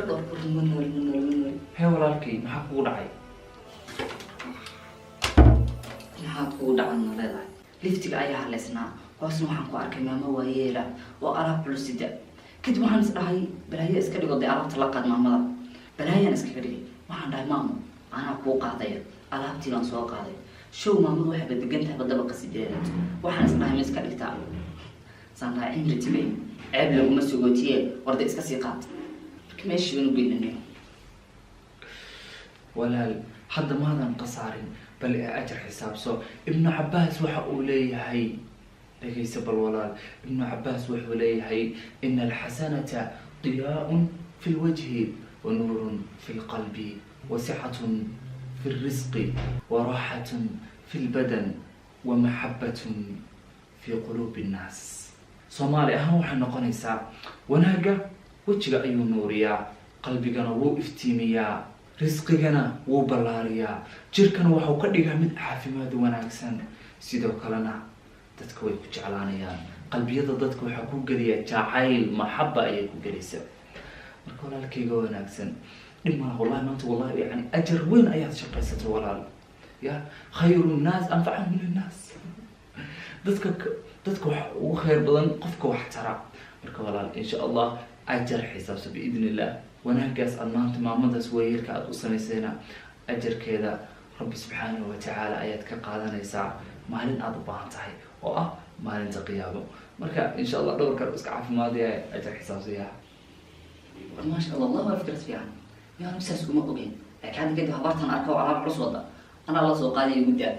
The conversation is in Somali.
دور من هي walaalkay maxaa kugu dhacay maxaa kugu dhacan leedahay liftiga ayaa haleysnaa hoosna waxaan ku arkay maamo waayeela oo alaab culus sida kadib waxaan is dhahay balaayo iska dhigo dee alaabta la qaad maamada balaayaan iskaga dhigay waxaan dhahay maamo anaa kuu qaadaya alaabtii baan soo qaaday show maamadu waxay badegan tahay dabaqa sideedaad waxaan is dhahay ma iska dhigtaa saan dhahay cimri tibay ceeb laguma sugootiye warda iska sii qaad marka meeshii baan u geynanay walaal hadda maadan qasaarin bal ajar xisaabso ibnu cabbaas waxa uu leeyahay dhagaysa bal walaal ibnu cabbaas wuxuu leeyahay ina alxasanata diyaa'un fi lwajhi wa nuurun fi lqalbi wa sixatun fi lrisqi wa raaxatun fi lbadan wa maxabbatun fi quluubi nnaas soomaali ahaan waxay noqonaysaa wanaagga wejiga ayuu nuuriyaa qalbigana wuu iftiimiyaa risqigana wuu ballaariyaa jirkana waxuu ka dhigaa mid caafimaad wanaagsan sidoo kalena dadka way ku jeclaanayaan qalbiyada dadka waxaa ku geliya jacayl maxaba ayay ku gelaysaa marka walaalkayga wanaagsan dhib malaha wallahi maanta wallahi yani ajar weyn ayaad shaqaysatay walaal ya khayru nnaas anfacahum linnaas dadka waxa ugu khayr badan qofka wax tara marka walaal insha allah ajar xisaabso biidn illah wanaagaas aad maanta maamadaas weeyarka aad u samaysayna ajarkeeda rabbi subxaanahu watacaala ayaad ka qaadanaysaa maalin aad u baahan tahay oo ah maalinta qiyaamo marka insha allah dhowr kale iska caafimaadaya ajar xisaabsaya maasha allah allah waa fikrad fiican yaa nafsaas kuma ogeyn laakiin hadda kadib habartan arka oo alaab culus wada anaa la soo qaadaya guddaa